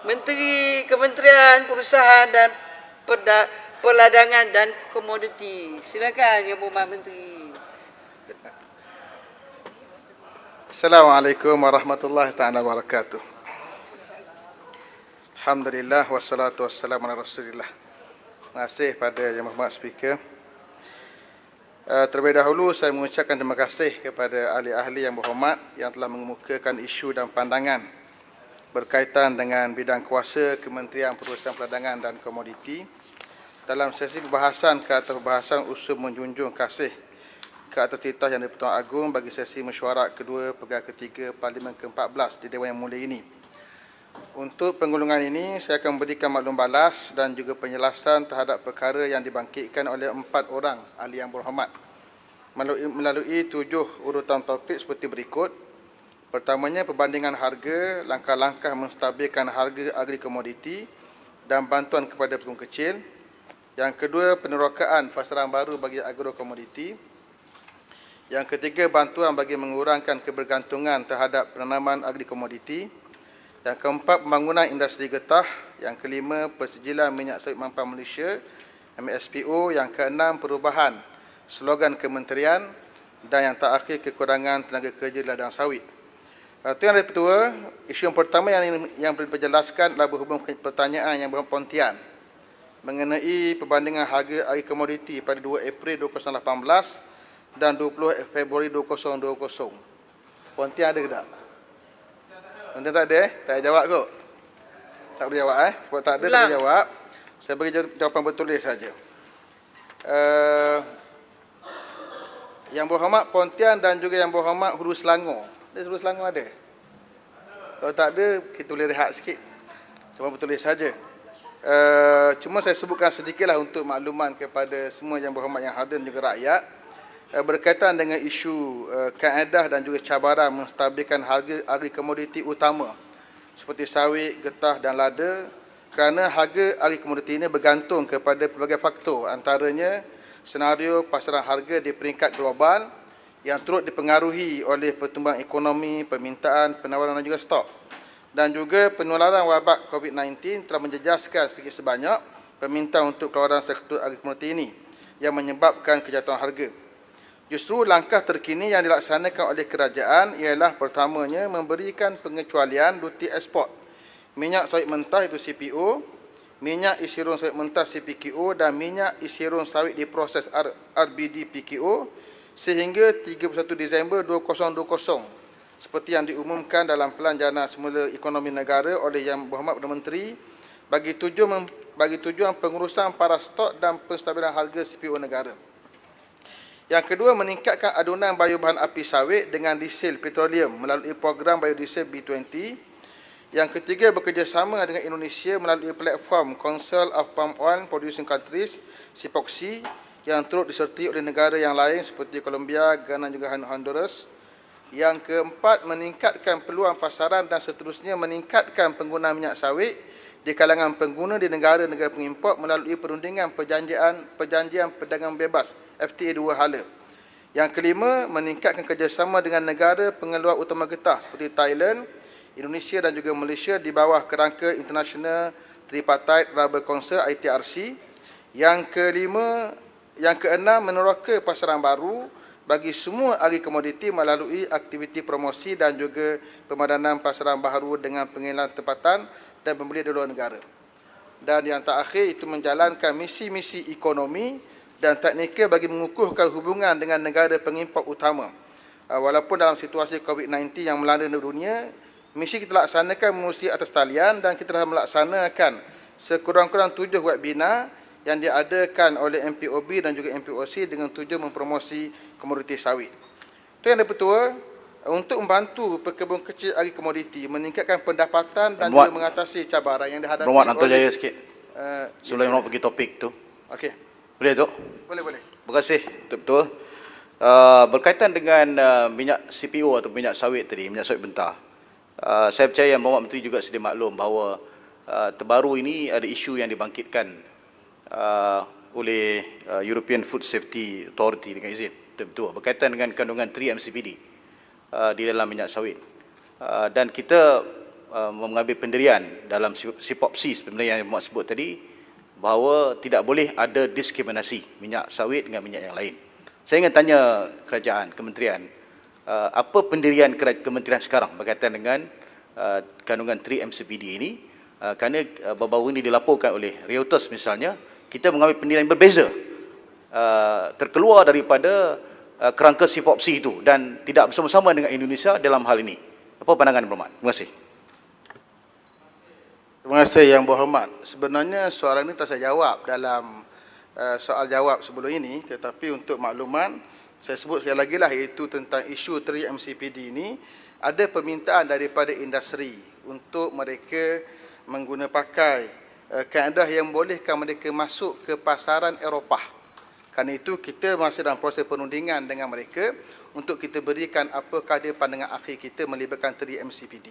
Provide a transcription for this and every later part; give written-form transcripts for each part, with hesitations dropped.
Menteri Kementerian Perusahaan dan Perdagangan dan Komoditi. Silakan Yang Berhormat Menteri. Assalamualaikum warahmatullahi taala wabarakatuh. Alhamdulillah wassalatu wassalamu ala Rasulillah. Terima kasih pada Yang Berhormat Speaker. Terlebih dahulu saya mengucapkan terima kasih kepada ahli-ahli yang berhormat yang telah mengemukakan isu dan pandangan berkaitan dengan bidang kuasa Kementerian Perusahaan Perdagangan dan Komoditi dalam sesi perbahasan ke atas perbahasan usul menjunjung kasih ke atas titah Yang di-Pertuan Agong bagi sesi mesyuarat kedua Pegawai Ketiga Parlimen ke-14 di Dewan Yang Mulia ini. Untuk penggulungan ini, saya akan memberikan maklum balas dan juga penjelasan terhadap perkara yang dibangkitkan oleh 4 orang ahli yang berhormat melalui 7 urutan topik seperti berikut. Pertamanya, perbandingan harga, langkah-langkah menstabilkan harga agri-komoditi dan bantuan kepada pengusaha kecil. Yang kedua, penerokaan pasaran baru bagi agro-komoditi. Yang ketiga, bantuan bagi mengurangkan kebergantungan terhadap penanaman agri-komoditi. Yang keempat, pembangunan industri getah. Yang kelima, persijilan minyak sawit mampang Malaysia, MSPO. Yang keenam, perubahan slogan kementerian. Dan yang terakhir, kekurangan tenaga kerja di ladang sawit. Itu yang kedua, isu yang pertama yang perlu dijelaskan adalah berhubung pertanyaan yang berpontian mengenai perbandingan harga agri komoditi pada 2 April 2018 dan 20 Februari 2020. Pontian ada ke tak? Pontian tak ada Tak payah jawab kot. Tak boleh jawab Sebab tak ada, tak boleh jawab. Saya bagi jawapan bertulis saja. Yang berhormat Pontian dan juga yang berhormat Hulu Selangor. Hulu Selangor ada? Kalau tak ada, kita boleh rehat sikit. Cuma bertulis saja. Cuma saya sebutkan sedikitlah untuk makluman kepada semua yang berhormat yang hadir dan juga rakyat berkaitan dengan isu kaedah dan juga cabaran menstabilkan harga agri komoditi utama seperti sawit, getah dan lada, kerana harga agri komoditi ini bergantung kepada pelbagai faktor, antaranya senario pasaran harga di peringkat global yang turut dipengaruhi oleh pertumbuhan ekonomi, permintaan, penawaran dan juga stok. Dan juga penularan wabak COVID-19 telah menjejaskan sedikit sebanyak permintaan untuk keluaran sektor agri komoditi ini yang menyebabkan kejatuhan harga. Justru langkah terkini yang dilaksanakan oleh kerajaan ialah pertamanya memberikan pengecualian duty ekspor minyak sawit mentah itu CPO, minyak isi run sawit mentah CPKO dan minyak isi run sawit diproses RBD PKO sehingga 31 Disember 2020 seperti yang diumumkan dalam Pelan Jana Semula Ekonomi Negara oleh Yang Berhormat Perdana Menteri bagi tujuan pengurusan para stok dan penstabilan harga CPO negara. Yang kedua, meningkatkan adunan biobahan api sawit dengan diesel petroleum melalui program biodiesel B20. Yang ketiga, bekerjasama dengan Indonesia melalui platform Council of Palm Oil Producing Countries, CPOCSI, yang turut disertai oleh negara yang lain seperti Colombia, Ghana dan juga Honduras. Yang keempat, meningkatkan peluang pasaran dan seterusnya meningkatkan penggunaan minyak sawit di kalangan pengguna di negara-negara pengimport melalui perundingan perjanjian perdagangan bebas FTA 2 hala. Yang kelima, meningkatkan kerjasama dengan negara pengeluar utama getah seperti Thailand, Indonesia dan juga Malaysia di bawah kerangka International Tripartite Rubber Council ITRC. Yang keenam, meneroka pasaran baru bagi semua agri komoditi melalui aktiviti promosi dan juga pemadanan pasaran baru dengan pengiriman tempatan dan pembelian di luar negara. Dan yang terakhir itu menjalankan misi-misi ekonomi dan teknikal bagi mengukuhkan hubungan dengan negara pengimport utama. Walaupun dalam situasi COVID-19 yang melanda dunia, misi kita laksanakan melalui atas talian dan kita telah melaksanakan sekurang-kurang 7 webinar yang diadakan oleh MPOB dan juga MPOC dengan tujuan mempromosi komoditi sawit. Itu yang kedua, untuk membantu pekebun kecil agri komoditi meningkatkan pendapatan dan juga mengatasi cabaran yang dihadapi oleh... Anto Jaya sikit. Sebelum nak pergi topik tu. Okey. Boleh tu? Boleh. Terima kasih, betul. Berkaitan dengan minyak CPO atau minyak sawit tadi, minyak sawit mentah. Saya percaya Yang Berhormat Menteri juga sedia maklum bahawa terbaru ini ada isu yang dibangkitkan oleh European Food Safety Authority dengan izin. Betul. Berkaitan dengan kandungan 3-MCPD di dalam minyak sawit. Dan kita mengambil pendirian dalam SIPOPSI sebenarnya yang Muhammad sebut tadi, bahawa tidak boleh ada diskriminasi minyak sawit dengan minyak yang lain. Saya ingin tanya kerajaan, kementerian, apa pendirian kementerian sekarang berkaitan dengan kandungan 3-MCPD ini, kerana baru-baru ini dilaporkan oleh Reuters misalnya, kita mengambil pendirian berbeza, terkeluar daripada kerangka SIPOPSI itu dan tidak bersama-sama dengan Indonesia dalam hal ini. Apa pandangan Berhormat? Terima kasih. Terima kasih Yang Berhormat. Sebenarnya soalan ini tak saya jawab dalam soal jawab sebelum ini, tetapi untuk makluman, saya sebut sekali lagi lah, iaitu tentang isu 3-MCPD ini, ada permintaan daripada industri untuk mereka mengguna pakai kaedah yang membolehkan mereka masuk ke pasaran Eropah. Kerana itu kita masih dalam proses perundingan dengan mereka untuk kita berikan apakah dia pandangan akhir kita melibatkan 3-MCPD.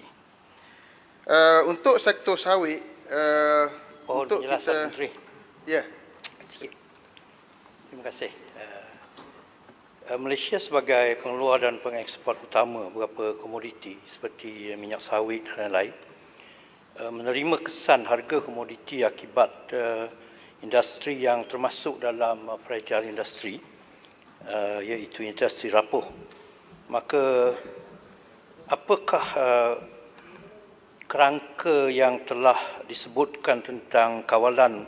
Untuk sektor sawit, untuk kita... Menteri. Ya. Sikit. Terima kasih. Malaysia sebagai pengeluar dan pengeksport utama beberapa komoditi seperti minyak sawit dan lain-lain, menerima kesan harga komoditi akibat industri yang termasuk dalam fragile industri, iaitu industri rapuh. Maka apakah kerangka yang telah disebutkan tentang kawalan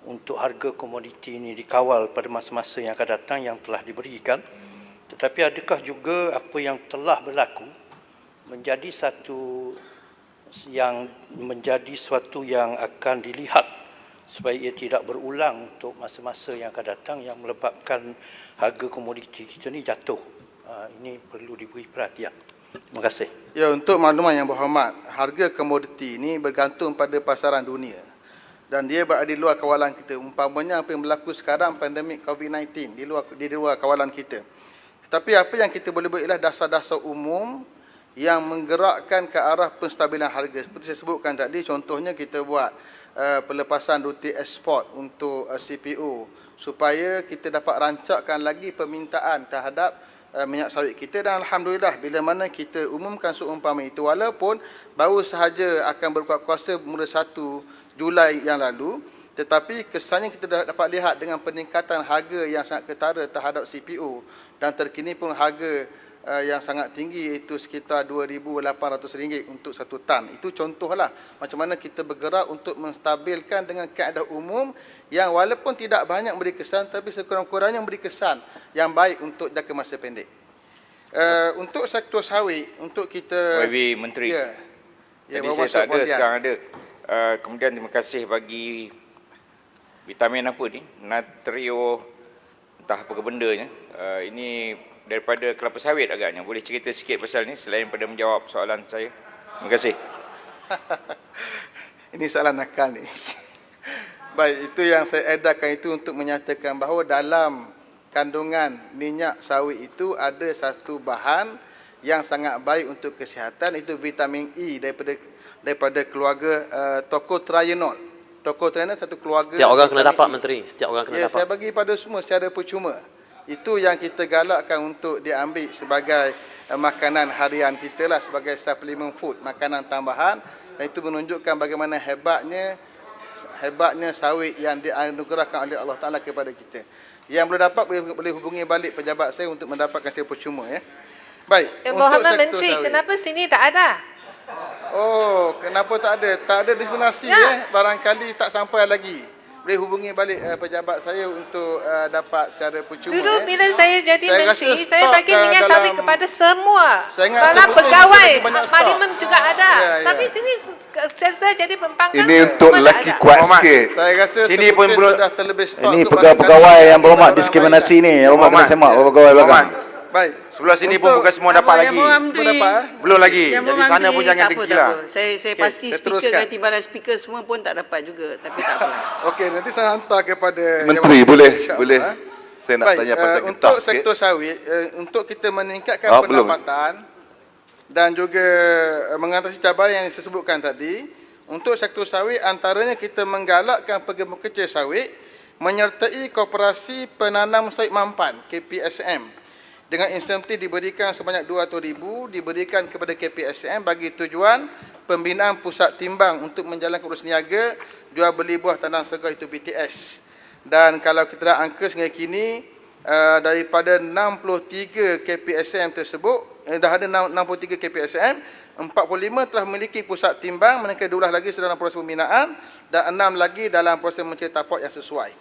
untuk harga komoditi ini dikawal pada masa-masa yang akan datang yang telah diberikan, tetapi adakah juga apa yang telah berlaku menjadi suatu yang akan dilihat supaya ia tidak berulang untuk masa-masa yang akan datang yang menyebabkan harga komoditi kita ni jatuh. Ini perlu diberi perhatian. Terima kasih. Ya, untuk makluman Yang Berhormat, harga komoditi ini bergantung pada pasaran dunia dan dia berada di luar kawalan kita. Umpamanya apa yang berlaku sekarang, pandemik COVID-19, di luar kawalan kita. Tetapi apa yang kita boleh buat ialah dasar-dasar umum yang menggerakkan ke arah penstabilan harga. Seperti saya sebutkan tadi, contohnya kita buat pelepasan duty ekspor untuk CPO supaya kita dapat rancakkan lagi permintaan terhadap minyak sawit kita, dan alhamdulillah bila mana kita umumkan seumpama itu, walaupun baru sahaja akan berkuat kuasa mula 1 Julai yang lalu, tetapi kesannya kita dapat lihat dengan peningkatan harga yang sangat ketara terhadap CPO, dan terkini pun harga yang sangat tinggi, iaitu sekitar RM2,800 untuk 1 tan. Itu contohlah macam mana kita bergerak untuk menstabilkan dengan kaedah umum yang walaupun tidak banyak memberi kesan, tapi sekurang-kurangnya memberi kesan yang baik untuk jangka masa pendek. Untuk sektor sawit, untuk kita... YB Menteri. Ya. Jadi saya tak ada, sekarang ada. Kemudian terima kasih bagi vitamin apa ni, natrio, entah apa ke bendanya. Ini daripada kelapa sawit agaknya. Boleh cerita sikit pasal ni selain daripada menjawab soalan saya? Terima kasih. Ini soalan nakal ni. Baik, itu yang saya edarkan itu untuk menyatakan bahawa dalam kandungan minyak sawit itu ada satu bahan yang sangat baik untuk kesihatan, itu vitamin E daripada keluarga tocotrienol. Tocotrienol satu keluarga. Setiap orang kena dapat, Menteri. Setiap orang kena dapat. Saya bagi pada semua secara percuma. Itu yang kita galakkan untuk diambil sebagai makanan harian kita lah, sebagai supplement food, makanan tambahan, dan itu menunjukkan bagaimana hebatnya sawit yang dianugerahkan oleh Allah Ta'ala kepada kita. Yang belum dapat boleh hubungi balik pejabat saya untuk mendapatkan secara percuma. Ya. Baik, Muhammad Menteri, sawit, kenapa sini tak ada? Oh, kenapa tak ada? Tak ada diskriminasi Ya. Barangkali tak sampai lagi. Boleh hubungi balik pejabat saya untuk dapat secara percuma. Dulu bila saya jadi menteri, saya stok bagi minyak sawit kepada semua. Para pegawai parlimen juga ada. Tapi sini saya jadi pembangkang. Ini untuk lelaki kuat sikit. Saya rasa sini pun sudah terlebih stok. Ini pegawai yang Berhormat diskriminasi ni. Yang Berhormat kena semak pegawai belakang. Baik. Sebelah sini pun bukan semua dapat lagi. Belum lagi. Yang Jadi sana pun jangan degil lah. Saya pasti speaker dengan timbalan speaker semua pun tak dapat juga. Tapi tak apa. Okey, nanti saya hantar kepada Menteri, boleh. Saya nak baik, tanya pasal getah untuk sikit. sektor sawit, untuk kita meningkatkan Belum. pendapatan dan juga mengatasi cabaran yang saya sebutkan tadi, untuk sektor sawit antaranya kita menggalakkan pekerja sawit menyertai koperasi penanam sawit mampan KPSM dengan insentif diberikan sebanyak 200,000 diberikan kepada KPSM bagi tujuan pembinaan pusat timbang untuk menjalankan urus niaga jual beli buah tandan segar itu BTS. Dan kalau kita lihat angka sehingga kini daripada 63 KPSM tersebut, dah ada 63 KPSM, 45 telah memiliki pusat timbang, manakala 12 lagi sedang dalam proses pembinaan dan 6 lagi dalam proses mencari tapak yang sesuai.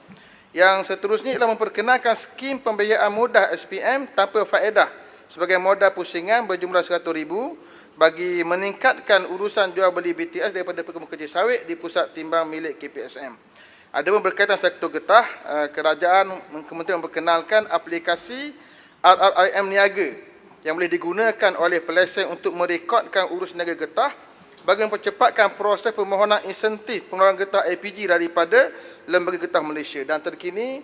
Yang seterusnya ialah memperkenalkan skim pembiayaan mudah SPM tanpa faedah sebagai modal pusingan berjumlah RM100,000 bagi meningkatkan urusan jual beli BTS daripada perkebun kerja sawit di pusat timbang milik KPSM. Ada pun berkaitan sektor getah, kerajaan kementerian memperkenalkan aplikasi RRIM Niaga yang boleh digunakan oleh peleseng untuk merekodkan urus niaga getah bagi mempercepatkan proses permohonan insentif pengeluaran getah LPG daripada Lembaga Getah Malaysia. Dan terkini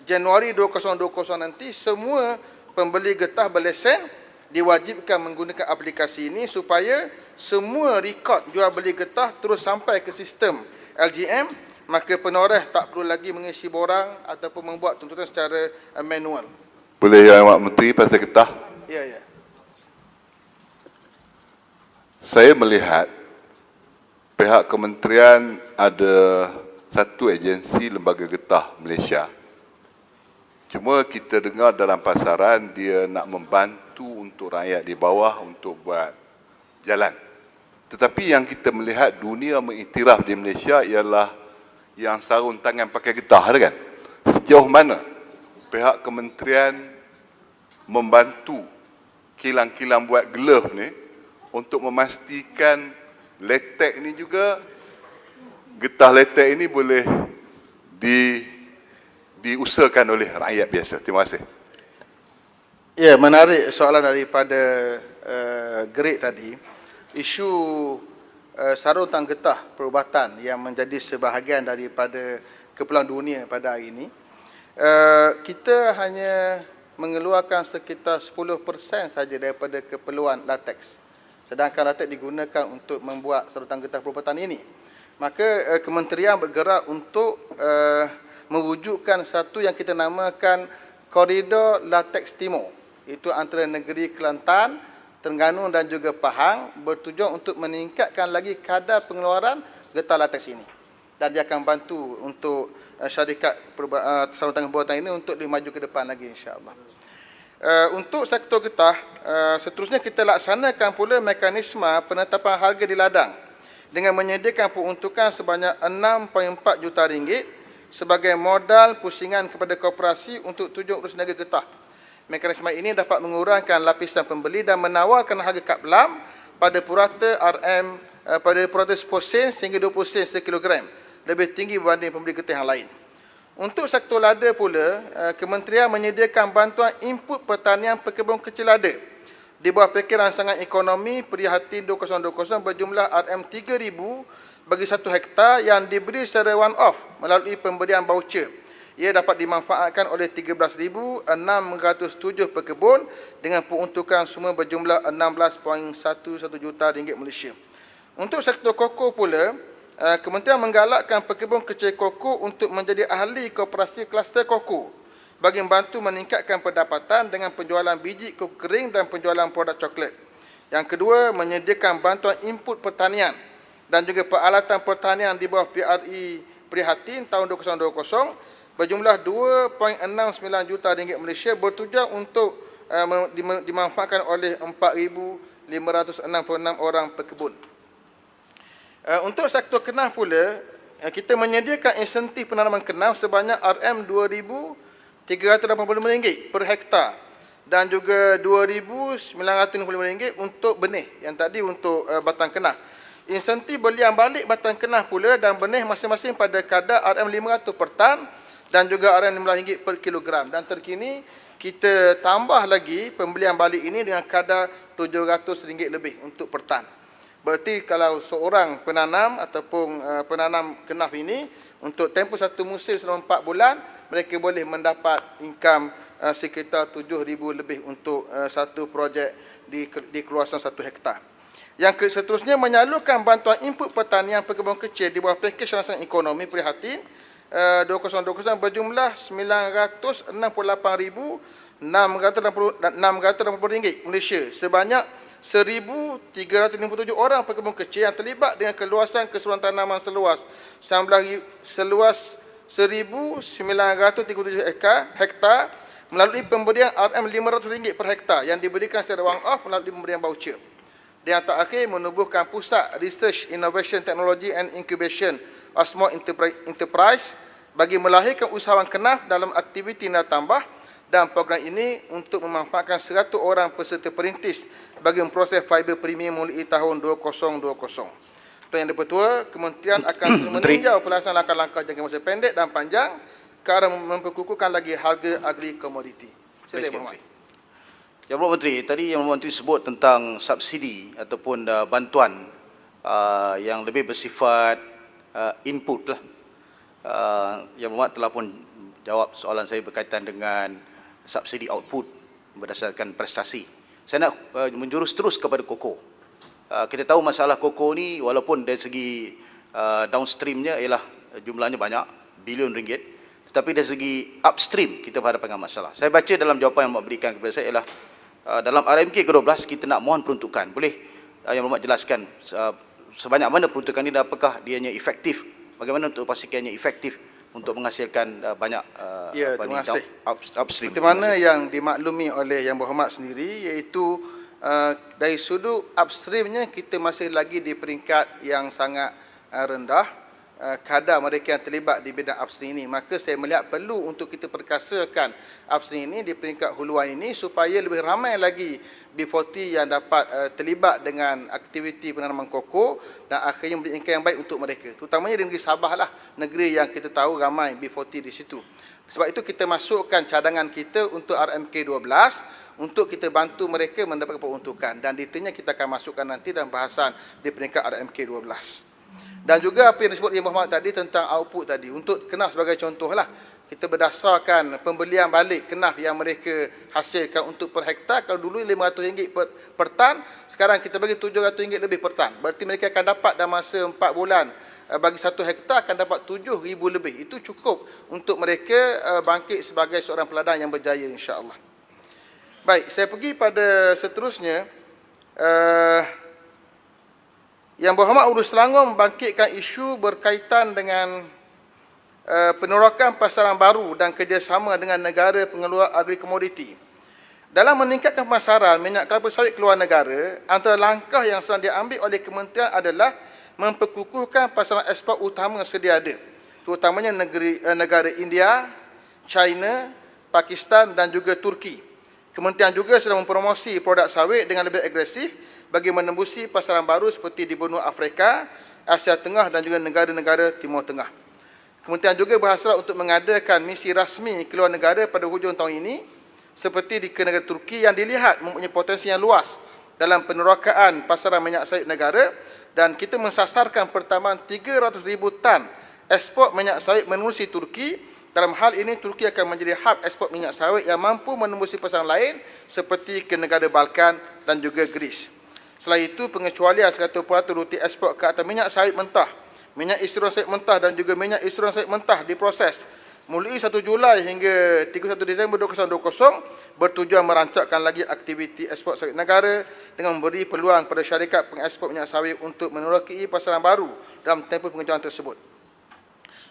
Januari 2020 nanti semua pembeli getah berlesen diwajibkan menggunakan aplikasi ini supaya semua rekod jual beli getah terus sampai ke sistem LGM, maka penoreh tak perlu lagi mengisi borang ataupun membuat tuntutan secara manual. Boleh Yang Amat Menteri pasal getah? Ya. Saya melihat pihak kementerian ada satu agensi lembaga getah Malaysia. Cuma kita dengar dalam pasaran dia nak membantu untuk rakyat di bawah untuk buat jalan. Tetapi yang kita melihat dunia mengiktiraf di Malaysia ialah yang sarung tangan pakai getah, kan? Sejauh mana pihak kementerian membantu kilang-kilang buat glove ni untuk memastikan letek ni juga, getah letek ini boleh diusahakan oleh rakyat biasa. Terima kasih. Ya, menarik soalan daripada Greg tadi. Isu sarung tangan getah perubatan yang menjadi sebahagian daripada keperluan dunia pada hari ini. Kita hanya mengeluarkan sekitar 10% saja daripada keperluan latex. Sedangkan latex digunakan untuk membuat sarung tangan getah perubatan ini. Maka kementerian bergerak untuk mewujudkan satu yang kita namakan koridor latex timur. Itu antara negeri Kelantan, Terengganu dan juga Pahang, bertujuan untuk meningkatkan lagi kadar pengeluaran getah latex ini. Dan dia akan bantu untuk syarikat sarung tangan perubatan ini untuk dimaju ke depan lagi, insya-Allah. Untuk sektor getah, seterusnya kita laksanakan pula mekanisme penetapan harga di ladang dengan menyediakan peruntukan sebanyak RM6.4 juta sebagai modal pusingan kepada koperasi untuk tujuan urus niaga getah. Mekanisme ini dapat mengurangkan lapisan pembeli dan menawarkan harga kad belam pada purata RM pada purata 10 sen hingga 20 sen sekilogram, lebih tinggi berbanding pembeli getah yang lain. Untuk sektor lada pula, kementerian menyediakan bantuan input pertanian perkebun kecil lada di bawah pakej rangsangan ekonomi Prihatin 2020 berjumlah RM3,000 bagi 1 hektar yang diberi secara one-off melalui pemberian voucher. Ia dapat dimanfaatkan oleh 13,607 pekebun dengan peruntukan semua berjumlah RM16.11 juta Malaysia. Untuk sektor koko pula, kementerian menggalakkan pekebun kecil koko untuk menjadi ahli koperasi kluster koko bagi membantu meningkatkan pendapatan dengan penjualan biji koko kering dan penjualan produk coklat. Yang kedua, menyediakan bantuan input pertanian dan juga peralatan pertanian di bawah PRI Prihatin tahun 2020 berjumlah RM2.69 juta Malaysia bertujuan untuk dimanfaatkan oleh 4,566 orang pekebun. Untuk sektor kenaf pula, kita menyediakan insentif penanaman kenaf sebanyak RM2,385 per hektar dan juga RM2,955 untuk benih yang tadi untuk batang kenaf. Insentif belian balik batang kenaf pula dan benih masing-masing pada kadar RM500 per tan dan juga RM15 per kilogram. Dan terkini kita tambah lagi pembelian balik ini dengan kadar RM700 lebih untuk per tan. Berarti kalau seorang penanam ataupun penanam kenaf ini untuk tempoh satu musim selama 4 bulan, mereka boleh mendapat income sekitar RM7,000 lebih untuk satu projek di keluasan 1 hektar. Yang seterusnya menyalurkan bantuan input pertanian perkebun kecil di bawah pakej rangsangan ekonomi Prihatin 2020 berjumlah RM968,680 Malaysia sebanyak 1,357 orang pekebun kecil yang terlibat dengan keluasan keseluruhan tanaman seluas 1,937 hektar melalui pemberian RM500 per hektar yang diberikan secara one-off melalui pemberian voucher. Dan yang terakhir, menubuhkan Pusat Research, Innovation, Technology and Incubation Osmo Enterprise bagi melahirkan usahawan kenaf dalam aktiviti nilai tambah, dan program ini untuk memanfaatkan 100 orang peserta perintis bagi memproses fiber premium mulai tahun 2020. Tuan Yang Dipertua, Kementerian akan meninjau pelaksanaan langkah-langkah jangka masa pendek dan panjang ke arah memperkukuhkan lagi harga agri komoditi. Silakan, Mohd. Yang Berhormat Menteri, tadi Yang Berhormat Menteri sebut tentang subsidi ataupun bantuan yang lebih bersifat input lah. Yang Berhormat telah pun jawab soalan saya berkaitan dengan subsidi output berdasarkan prestasi. Saya nak menjurus terus kepada koko. Kita tahu masalah koko ni walaupun dari segi downstreamnya ialah jumlahnya banyak, bilion ringgit, tetapi dari segi upstream kita berhadapan dengan masalah. Saya baca dalam jawapan yang Mak berikan kepada saya ialah dalam RMK ke-12 kita nak mohon peruntukan. Boleh Yang Berhormat jelaskan sebanyak mana peruntukan ini dan apakah dianya efektif? Bagaimana untuk pastikannya efektif untuk menghasilkan banyak terima kasih. Upstream. Seperti mana yang dimaklumi oleh Yang Berhormat sendiri, iaitu dari sudut upstreamnya kita masih lagi di peringkat yang sangat rendah kadar mereka yang terlibat di bidang upstream ini. Maka saya melihat perlu untuk kita perkasakan upstream ini di peringkat huluan ini supaya lebih ramai lagi B40 yang dapat terlibat dengan aktiviti penanaman koko dan akhirnya memberi income yang baik untuk mereka. Terutamanya di negeri Sabah lah, negeri yang kita tahu ramai B40 di situ. Sebab itu kita masukkan cadangan kita untuk RMK 12 untuk kita bantu mereka mendapatkan peruntukan, dan detailnya kita akan masukkan nanti dalam bahasan di peringkat RMK 12. Dan juga apa yang disebut Yang Berhormat tadi tentang output tadi, untuk kenaf sebagai contoh lah, kita berdasarkan pembelian balik kenaf yang mereka hasilkan untuk per hektar. Kalau dulu RM500 per tan, sekarang kita bagi RM700 lebih per tan. Berarti mereka akan dapat dalam masa 4 bulan bagi 1 hektar akan dapat RM7,000 lebih. Itu cukup untuk mereka bangkit sebagai seorang peladang yang berjaya, insya-Allah. Baik, saya pergi pada seterusnya. Yang Berhormat Urus Selangor membangkitkan isu berkaitan dengan penerokan pasaran baru dan kerjasama dengan negara pengeluar agri komoditi. Dalam meningkatkan pemasaran minyak kelapa sawit keluar negara, antara langkah yang sedang diambil oleh kementerian adalah memperkukuhkan pasaran ekspor utama sedia ada, terutamanya negara India, China, Pakistan dan juga Turki. Kementerian juga sedang mempromosi produk sawit dengan lebih agresif bagi menembusi pasaran baru seperti di benua Afrika, Asia Tengah dan juga negara-negara Timur Tengah. Kementerian juga berhasrat untuk mengadakan misi rasmi keluar negara pada hujung tahun ini seperti di negara Turki yang dilihat mempunyai potensi yang luas dalam penerokaan pasaran minyak sawit negara, dan kita mensasarkan pertambahan 300,000 tan ekspor minyak sawit menerusi Turki. Dalam hal ini, Turki akan menjadi hub ekspor minyak sawit yang mampu menembusi pasaran lain seperti ke negara Balkan dan juga Greece. Selain itu, pengecualian 100% ruti ekspor ke atas minyak sawit mentah, minyak istiron sawit mentah dan juga minyak istiron sawit mentah diproses mulai 1 Julai hingga 31 Disember 2020 bertujuan merancangkan lagi aktiviti ekspor sawit negara dengan memberi peluang pada syarikat pengekspor minyak sawit untuk menerokai pasaran baru dalam tempoh pengecualian tersebut.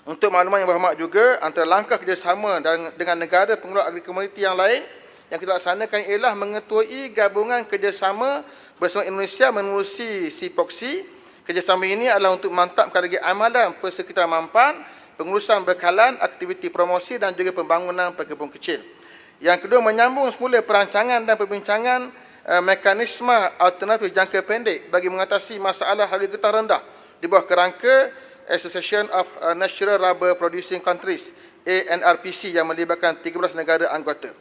Untuk makluman Yang Berhormat juga, antara langkah kerjasama dengan negara pengeluar agri komoditi yang lain yang kita laksanakan ialah mengetuai gabungan kerjasama bersama Indonesia menerusi SIPOKSI. Kerjasama ini adalah untuk memantapkan lagi amalan persekitaran mampan, pengurusan bekalan, aktiviti promosi dan juga pembangunan pekebun kecil. Yang kedua, menyambung semula perancangan dan perbincangan mekanisme alternatif jangka pendek bagi mengatasi masalah harga getah rendah di bawah kerangka Association of Natural Rubber Producing Countries ANRPC yang melibatkan 13 negara anggota.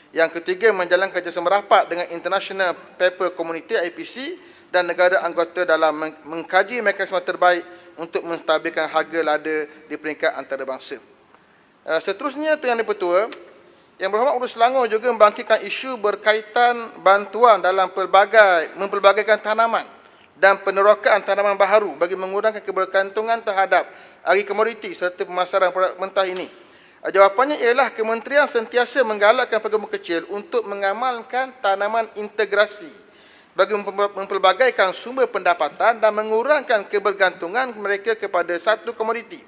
Yang ketiga, menjalankan kerjasama rapat dengan International Paper Community IPC dan negara anggota dalam mengkaji mekanisme terbaik untuk menstabilkan harga lada di peringkat antarabangsa. Seterusnya, Tuan Yang Dipertua, Yang Berhormat Urus Selangor juga membangkitkan isu berkaitan bantuan dalam mempelbagaikan tanaman dan penerokaan tanaman baharu bagi mengurangkan kebergantungan terhadap agri komoditi serta pemasaran produk mentah ini. Jawapannya ialah kementerian sentiasa menggalakkan pekebun kecil untuk mengamalkan tanaman integrasi bagi mempelbagaikan sumber pendapatan dan mengurangkan kebergantungan mereka kepada satu komoditi.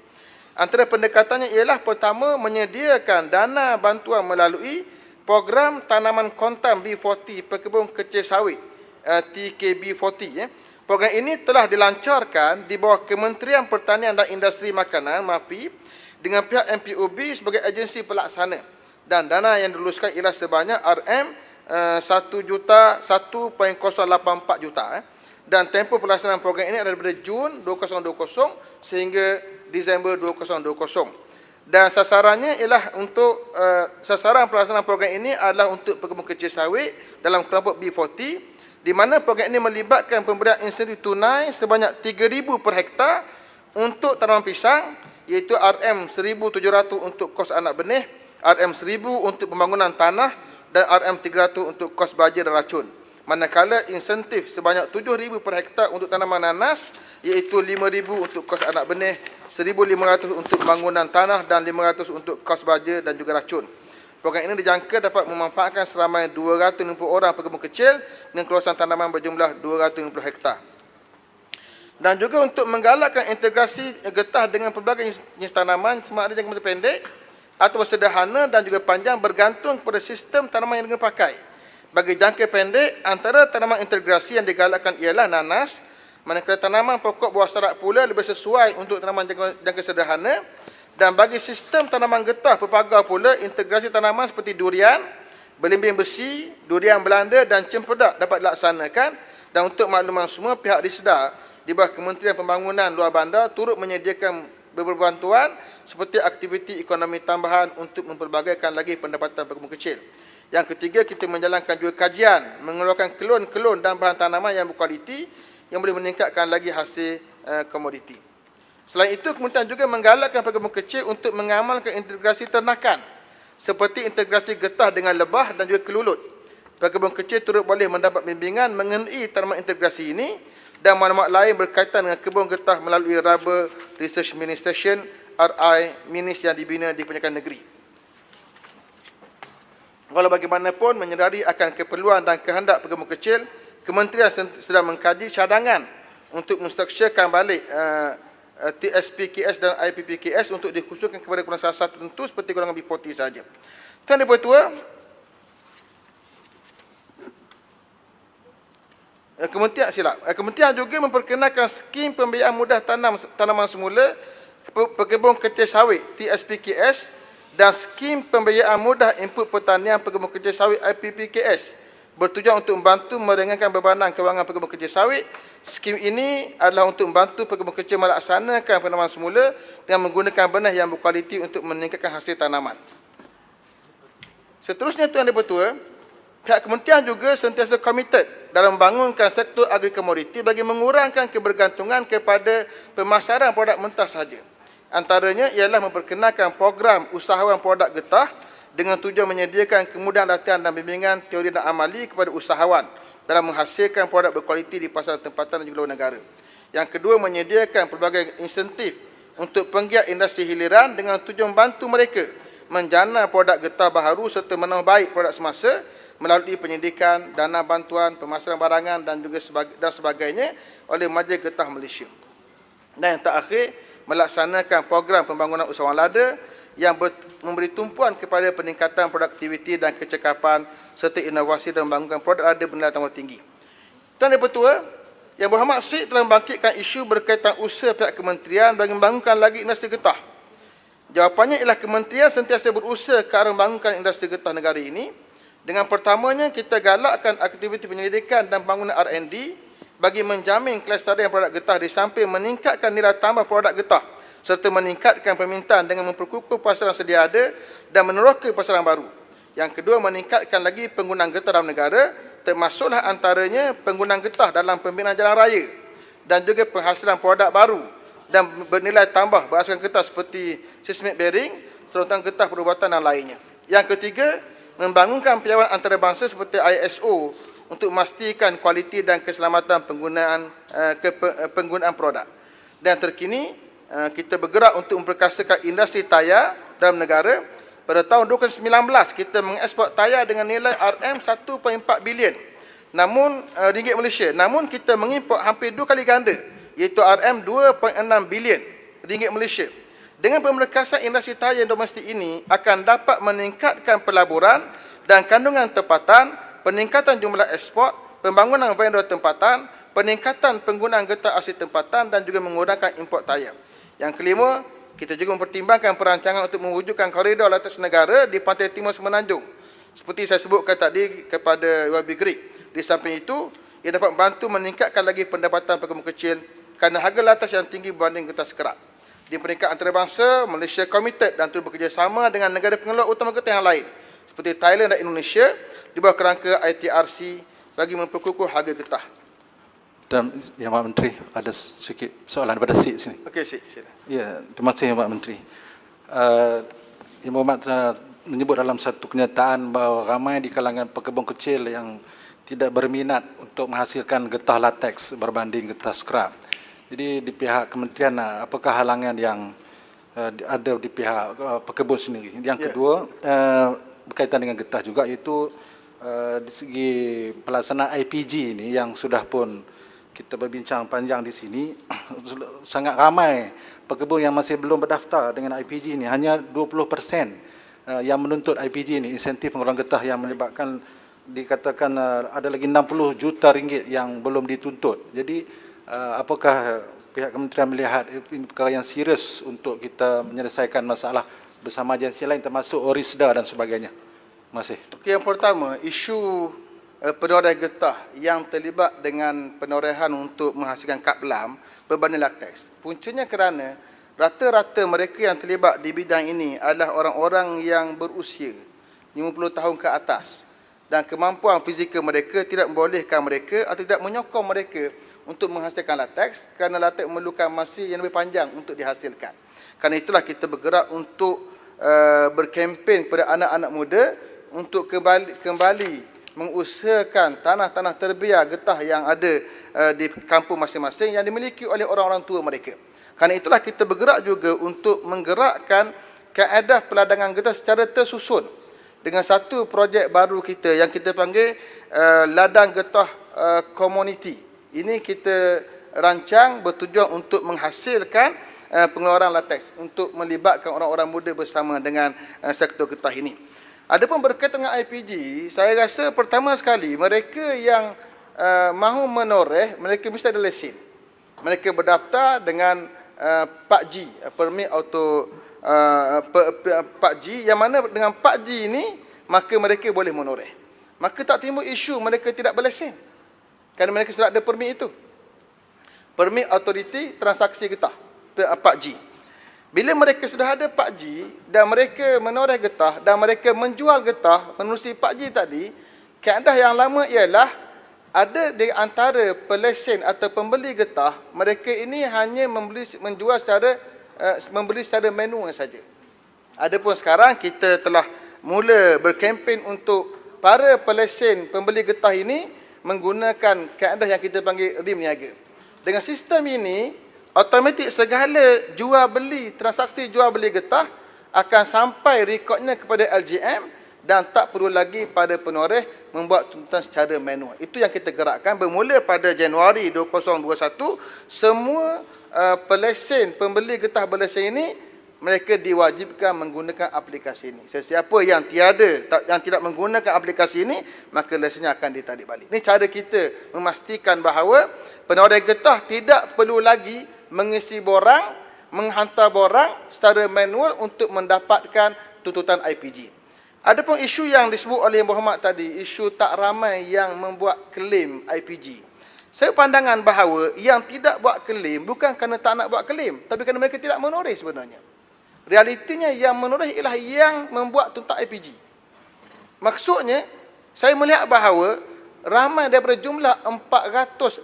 Antara pendekatannya ialah pertama, menyediakan dana bantuan melalui program tanaman kontan B40 Pekebun Kecil Sawit TKB40. Program ini telah dilancarkan di bawah Kementerian Pertanian dan Industri Makanan MAFI dengan pihak MPOB sebagai agensi pelaksana, dan dana yang diluluskan ialah sebanyak RM1.084 juta. Dan tempoh pelaksanaan program ini adalah daripada Jun 2020 sehingga Disember 2020. Dan sasarannya ialah untuk sasaran pelaksanaan program ini adalah untuk pekebun kecil sawit dalam kelompok B40, di mana program ini melibatkan pemberian insentif tunai sebanyak 3,000 per hektar untuk tanaman pisang, iaitu RM1,700 untuk kos anak benih, RM1,000 untuk pembangunan tanah dan RM300 untuk kos baja dan racun. Manakala insentif sebanyak 7,000 per hektar untuk tanaman nanas, iaitu 5,000 untuk kos anak benih, 1,500 untuk bangunan tanah dan 500 untuk kos baja dan juga racun. Program ini dijangka dapat memanfaatkan seramai 250 orang pekebun kecil dengan kawasan tanaman berjumlah 250 hektar. Dan juga untuk menggalakkan integrasi getah dengan pelbagai jenis tanaman, sama ada jangka masa pendek atau sederhana dan juga panjang, bergantung kepada sistem tanaman yang dengan pakai. Bagi jangka pendek, antara tanaman integrasi yang digalakkan ialah nanas, manakala tanaman pokok buah sarak pula lebih sesuai untuk tanaman jangka sederhana. Dan bagi sistem tanaman getah pelpagar pula, integrasi tanaman seperti durian, belimbing besi, durian Belanda dan cempedak dapat dilaksanakan. Dan untuk makluman semua, pihak Risda di bawah Kementerian Pembangunan Luar Bandar turut menyediakan beberapa bantuan seperti aktiviti ekonomi tambahan untuk mempelbagaikan lagi pendapatan pekebun kecil. Yang ketiga, kita menjalankan juga kajian, mengeluarkan kelon-kelon dan bahan tanaman yang berkualiti yang boleh meningkatkan lagi hasil komoditi. Selain itu, kementerian juga menggalakkan pekebun kecil untuk mengamalkan integrasi ternakan seperti integrasi getah dengan lebah dan juga kelulut. Pekebun kecil turut boleh mendapat bimbingan mengenai tanaman integrasi ini dan maklumat lain berkaitan dengan kebun getah melalui Rubber Research Mini Station RI Minis yang dibina di penyiaran negeri. Walau bagaimanapun, menyedari akan keperluan dan kehendak pekebun kecil, kementerian sedang mengkaji cadangan untuk menstrukturkan balik TSPKS dan IPPKS untuk dikhususkan kepada golongan salah satu tertentu seperti golongan B40 saja. Tuan Yang Bertua, Kementerian juga memperkenalkan skim pembiayaan mudah tanaman semula pekebun kecil sawit TSPKS dan skim pembiayaan mudah input pertanian pekebun kecil sawit IPPKS bertujuan untuk membantu meringankan bebanan kewangan pekebun kecil sawit. Skim ini adalah untuk membantu pekebun kecil melaksanakan penanaman semula dengan menggunakan benih yang berkualiti untuk meningkatkan hasil tanaman. Seterusnya, Tuan Yang Bertua, pihak kementerian juga sentiasa komited dalam membangunkan sektor agri-komoditi bagi mengurangkan kebergantungan kepada pemasaran produk mentah sahaja. Antaranya ialah memperkenalkan program usahawan produk getah dengan tujuan menyediakan kemudahan latihan dan bimbingan teori dan amali kepada usahawan dalam menghasilkan produk berkualiti di pasaran tempatan dan juga luar negara. Yang kedua, menyediakan pelbagai insentif untuk penggiat industri hiliran dengan tujuan membantu mereka menjana produk getah baharu serta menambah baik produk semasa melalui penyediaan dana bantuan, pemasaran barangan dan juga sebagainya oleh Majlis Getah Malaysia. Dan yang terakhir, melaksanakan program pembangunan usahawan lada yang memberi tumpuan kepada peningkatan produktiviti dan kecekapan serta inovasi dan membangunkan produk lada bernilai tambah tinggi. Tuan Yang Bertua, Yang Berhormat Sik telah membangkitkan isu berkaitan usaha pihak kementerian bagi membangunkan lagi industri getah. Jawapannya ialah kementerian sentiasa berusaha ke arah membangunkan industri getah negara ini. Dengan pertamanya, kita galakkan aktiviti penyelidikan dan pembangunan R&D bagi menjamin kelestarian produk getah di samping meningkatkan nilai tambah produk getah serta meningkatkan permintaan dengan memperkukuh pasaran sedia ada dan meneroka pasaran baru. Yang kedua, meningkatkan lagi penggunaan getah dalam negara, termasuklah antaranya penggunaan getah dalam pembinaan jalan raya dan juga penghasilan produk baru dan bernilai tambah berasaskan getah seperti seismic bearing, serotan getah perubatan dan lainnya. Yang ketiga, membangunkan piawai antarabangsa seperti ISO untuk memastikan kualiti dan keselamatan penggunaan produk. Dan terkini, kita bergerak untuk memperkasakan industri tayar dalam negara. Pada tahun 2019, kita mengeksport tayar dengan nilai RM1.4 bilion. namun ringgit Malaysia. Namun kita mengimport hampir 2 kali ganda, iaitu RM2.6 bilion ringgit Malaysia. Dengan pemerkasaan industri tayar domestik ini akan dapat meningkatkan pelaburan dan kandungan tempatan, peningkatan jumlah ekspor, pembangunan vendor tempatan, peningkatan penggunaan getah asli tempatan dan juga mengurangkan import tayar. Yang kelima, kita juga mempertimbangkan perancangan untuk mewujudkan koridor latas negara di pantai timur Semenanjung. Seperti saya sebutkan tadi kepada YB Greek. Di samping itu, ia dapat membantu meningkatkan lagi pendapatan pekebun kecil kerana harga latas yang tinggi berbanding getah sekerak. Di peringkat antarabangsa, Malaysia komited dan terus bekerjasama dengan negara pengeluar utama getah yang lain seperti Thailand dan Indonesia di bawah kerangka ITRC bagi memperkukuh harga getah. Dan Yang Pak Menteri, ada sedikit soalan daripada Sik sini. Okey, Sik, sila. Ya, terima kasih Pak Menteri. Yang Berhormat menyebut dalam satu kenyataan bahawa ramai di kalangan pekebun kecil yang tidak berminat untuk menghasilkan getah lateks berbanding getah scrap. Jadi di pihak kementerian, apakah halangan yang ada di pihak pekebun sendiri? Yang kedua, berkaitan dengan getah juga, iaitu di segi pelaksanaan IPG ini yang sudah pun kita berbincang panjang di sini, sangat ramai pekebun yang masih belum berdaftar dengan IPG ini. Hanya 20% yang menuntut IPG ini, insentif pengurangan getah, yang menyebabkan dikatakan ada lagi 60 juta ringgit yang belum dituntut. Jadi apakah pihak kementerian melihat ini perkara yang serius untuk kita menyelesaikan masalah bersama agensi lain termasuk ORISDA dan sebagainya? Terima kasih. Okey, yang pertama, isu penoreh getah yang terlibat dengan penorehan untuk menghasilkan kaplam berbanding latex. Puncanya kerana rata-rata mereka yang terlibat di bidang ini adalah orang-orang yang berusia 50 tahun ke atas dan kemampuan fizikal mereka tidak membolehkan mereka atau tidak menyokong mereka untuk menghasilkan latex kerana latex memerlukan masa yang lebih panjang untuk dihasilkan. Kerana itulah kita bergerak untuk berkempen kepada anak-anak muda untuk kembali mengusahakan tanah-tanah terbiar getah yang ada di kampung masing-masing yang dimiliki oleh orang-orang tua mereka. Kerana itulah kita bergerak juga untuk menggerakkan kaedah peladangan getah secara tersusun dengan satu projek baru kita yang kita panggil ladang getah community. Ini kita rancang bertujuan untuk menghasilkan pengeluaran latex untuk melibatkan orang-orang muda bersama dengan sektor getah ini. Adapun berkaitan dengan IPG, saya rasa pertama sekali mereka yang mahu menoreh, mereka mesti ada lesen. Mereka berdaftar dengan PAG, Permit Auto PAG, yang mana dengan PAG ini maka mereka boleh menoreh. Maka tak timbul isu mereka tidak berlesen, kerana mereka sudah ada permit itu. Permit Authority Transaksi Getah, PAG. Bila mereka sudah ada PAG dan mereka menoreh getah dan mereka menjual getah menerusi PAG tadi, kaedah yang lama ialah ada di antara pelesen atau pembeli getah, mereka ini hanya membeli secara manual saja. Adapun sekarang kita telah mula berkempen untuk para pelesen pembeli getah ini menggunakan kaedah yang kita panggil rim niaga. Dengan sistem ini, automatik segala jual beli, transaksi jual beli getah akan sampai rekodnya kepada LGM dan tak perlu lagi pada penoreh membuat tuntutan secara manual. Itu yang kita gerakkan bermula pada Januari 2021. Semua pelesen pembeli getah berlesen ini mereka diwajibkan menggunakan aplikasi ini. Sesiapa yang tidak menggunakan aplikasi ini, maka lesennya akan ditarik balik. Ini cara kita memastikan bahawa penoreh getah tidak perlu lagi mengisi borang, menghantar borang secara manual untuk mendapatkan tuntutan IPG. Adapun isu yang disebut oleh Yang Berhormat tadi, isu tak ramai yang membuat klaim IPG. Saya pandangan bahawa yang tidak buat klaim bukan kerana tak nak buat klaim, tapi kerana mereka tidak menoreh sebenarnya. Realitinya yang menoreh ialah yang membuat tuntutan IPG. Maksudnya, saya melihat bahawa ramai daripada jumlah 450,000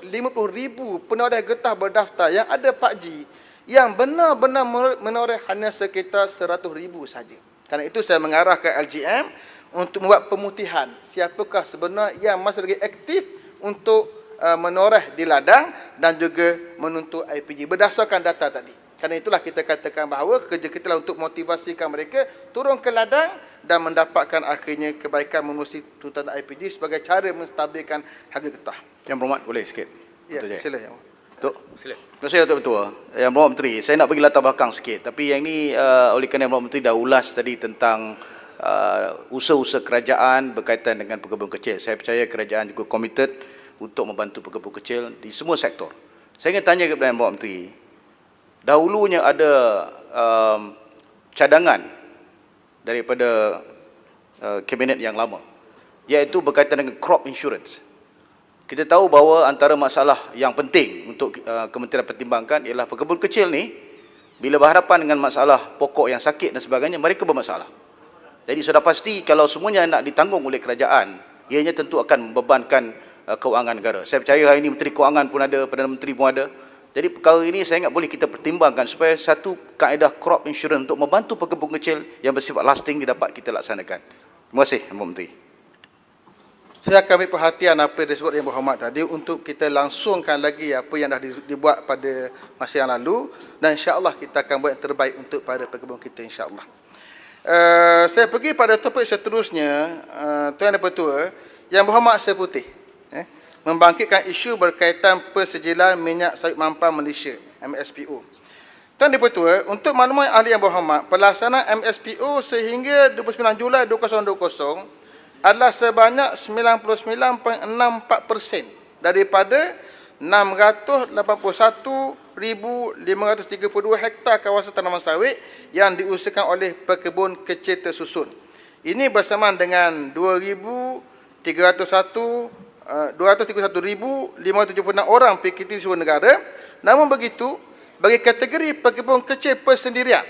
penoreh getah berdaftar yang ada PAG, yang benar-benar menoreh hanya sekitar 100,000 saja. Kerana itu saya mengarah ke LGM untuk membuat pemutihan siapakah sebenarnya yang masih lagi aktif untuk menoreh di ladang dan juga menuntut IPG berdasarkan data tadi. Kerana itulah kita katakan bahawa kerja kita lah untuk motivasikan mereka turun ke ladang dan mendapatkan akhirnya kebaikan memenuhi tuntutan IPG sebagai cara menstabilkan harga getah. Yang Berhormat boleh sikit. Ya, sila. Datuk, sila. Terima kasih Datuk Ketua. Yang Berhormat Menteri, saya nak bagi latar belakang sikit. Tapi yang ni oleh kerana Yang Berhormat Menteri dah ulas tadi tentang usaha-usaha kerajaan berkaitan dengan pekebun kecil. Saya percaya kerajaan juga komited untuk membantu pekebun kecil di semua sektor. Saya ingin tanya kepada Yang Berhormat Menteri, dahulunya ada cadangan daripada kabinet yang lama, iaitu berkaitan dengan crop insurance. Kita tahu bahawa antara masalah yang penting untuk kementerian pertimbangkan ialah pekebun kecil ni, bila berhadapan dengan masalah pokok yang sakit dan sebagainya, mereka bermasalah. Jadi sudah pasti kalau semuanya nak ditanggung oleh kerajaan, ianya tentu akan membebankan kewangan negara. Saya percaya hari ini Menteri Kewangan pun ada, Perdana Menteri pun ada. Jadi perkara ini saya ingat boleh kita pertimbangkan supaya satu kaedah crop insurance untuk membantu pekebun kecil yang bersifat lasting dapat kita laksanakan. Terima kasih, Yang Menteri. Saya akan ambil perhatian apa yang disebut Yang Berhormat tadi untuk kita langsungkan lagi apa yang dah dibuat pada masa yang lalu, dan insya-Allah kita akan buat yang terbaik untuk para pekebun kita, insya-Allah. Saya pergi pada topik seterusnya, Tuan Yang Pertua, Yang Berhormat Seputih membangkitkan isu berkaitan persejilan minyak sawit mampan Malaysia, MSPO. Tuan Yang Pertua, untuk maklumat ahli Yang Berhormat, pelaksanaan MSPO sehingga 29 Julai 2020 adalah sebanyak 99.64% daripada 681,532 hektar kawasan tanaman sawit yang diusahakan oleh pekebun kecil tersusun. Ini bersamaan dengan 231,576 orang PKT di seluruh negara. Namun begitu, bagi kategori pekebun kecil persendirian,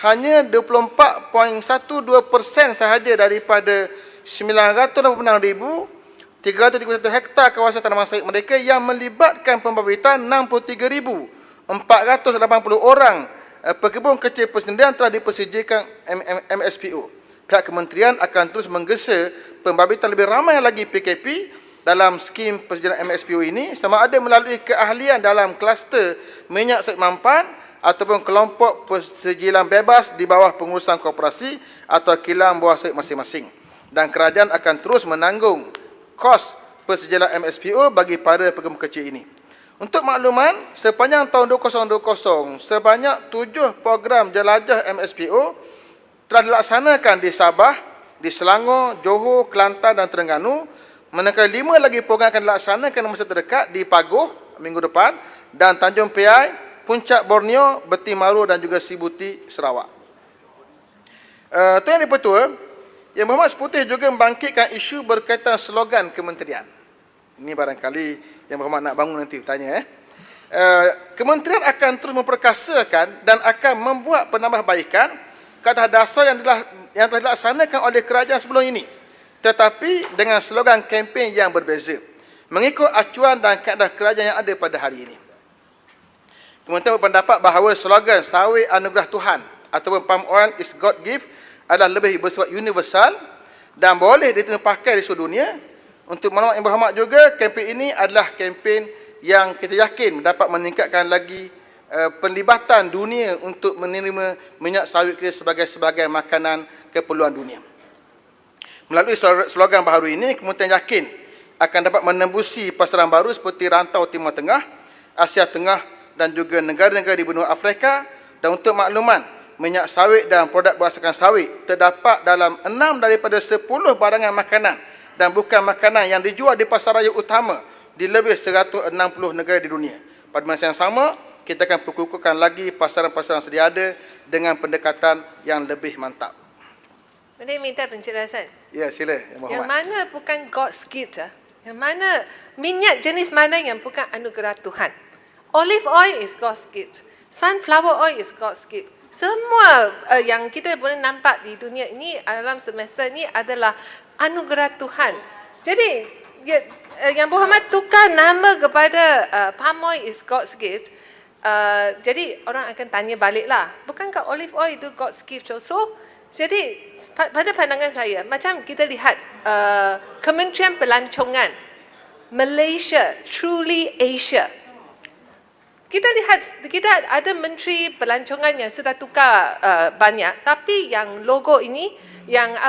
hanya 24.12% sahaja daripada 986,331 hektar kawasan tanaman sawit mereka yang melibatkan pembabitan 63,480 orang pekebun kecil persendirian telah dipersediakan MSPO. Pihak kementerian akan terus menggesa pembabitan lebih ramai lagi PKP dalam skim persediaan MSPO ini, sama ada melalui keahlian dalam kluster minyak sawit mampan ataupun kelompok persejilan bebas di bawah pengurusan koperasi atau kilang buah sawit masing-masing. Dan kerajaan akan terus menanggung kos persejilan MSPO bagi para pekebun kecil ini. Untuk makluman, sepanjang tahun 2020, sebanyak 7 program jelajah MSPO telah dilaksanakan di Sabah, di Selangor, Johor, Kelantan dan Terengganu. Manakala 5 lagi program akan dilaksanakan dalam masa terdekat di Pagoh minggu depan dan Tanjung Piai, Puncak Borneo, Betimaru dan juga Sibuti, Sarawak. Tuan Yang Pertua, Yang Berhormat Seputih juga membangkitkan isu berkaitan slogan kementerian. Ini barangkali Yang Berhormat nak bangun nanti tanya. Kementerian akan terus memperkasakan dan akan membuat penambahbaikan ke atas dasar yang telah dilaksanakan oleh kerajaan sebelum ini, tetapi dengan slogan kempen yang berbeza, mengikut acuan dan kaedah kerajaan yang ada pada hari ini. Kementerian berpendapat bahawa slogan sawit anugerah Tuhan ataupun palm oil is God gift adalah lebih bersifat universal dan boleh diterima pakai di seluruh dunia. Untuk maklumat Yang Berhormat juga, kempen ini adalah kempen yang kita yakin dapat meningkatkan lagi penlibatan dunia untuk menerima minyak sawit kita sebagai makanan keperluan dunia. Melalui slogan baharu ini, kementerian yakin akan dapat menembusi pasaran baru seperti rantau Timur Tengah, Asia Tengah dan juga negara-negara di benua Afrika. Dan untuk makluman, minyak sawit dan produk berasakan sawit terdapat dalam 6 daripada 10 barangan makanan dan bukan makanan yang dijual di pasar raya utama di lebih 160 negara di dunia. Pada masa yang sama, kita akan perkukuhkan lagi pasaran-pasaran sedia ada dengan pendekatan yang lebih mantap. Boleh minta penjelasan? Ya, sila. Yang Berhormat. Yang mana bukan God's gift? Yang mana minyak jenis mana yang bukan anugerah Tuhan? Olive oil is God's gift. Sunflower oil is God's gift. Semua yang kita boleh nampak di dunia ini dalam semesta ini adalah anugerah Tuhan. Jadi, Yang Berhormat tukar nama kepada palm oil is God's gift. Jadi, orang akan tanya baliklah, bukankah olive oil itu God's gift also? Jadi, pada pandangan saya, macam kita lihat Kementerian Pelancongan, Malaysia, Truly Asia. kita lihat kita ada menteri pelancongan yang sudah tukar banyak, tapi yang logo ini, yang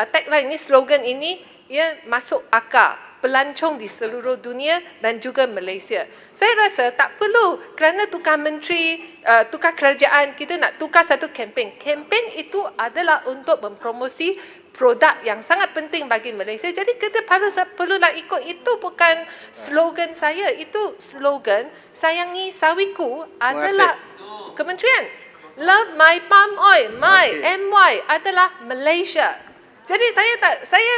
tagline ini, slogan ini, ia masuk akal, pelancong di seluruh dunia dan juga Malaysia. Saya rasa tak perlu kerana tukar menteri, tukar kerajaan, kita nak tukar satu kempen. Kempen itu adalah untuk mempromosi produk yang sangat penting bagi Malaysia. Jadi kita perlulah ikut. Itu bukan slogan saya, itu slogan sayangi sawiku adalah kementerian. Love my palm oil, MY adalah Malaysia. Jadi saya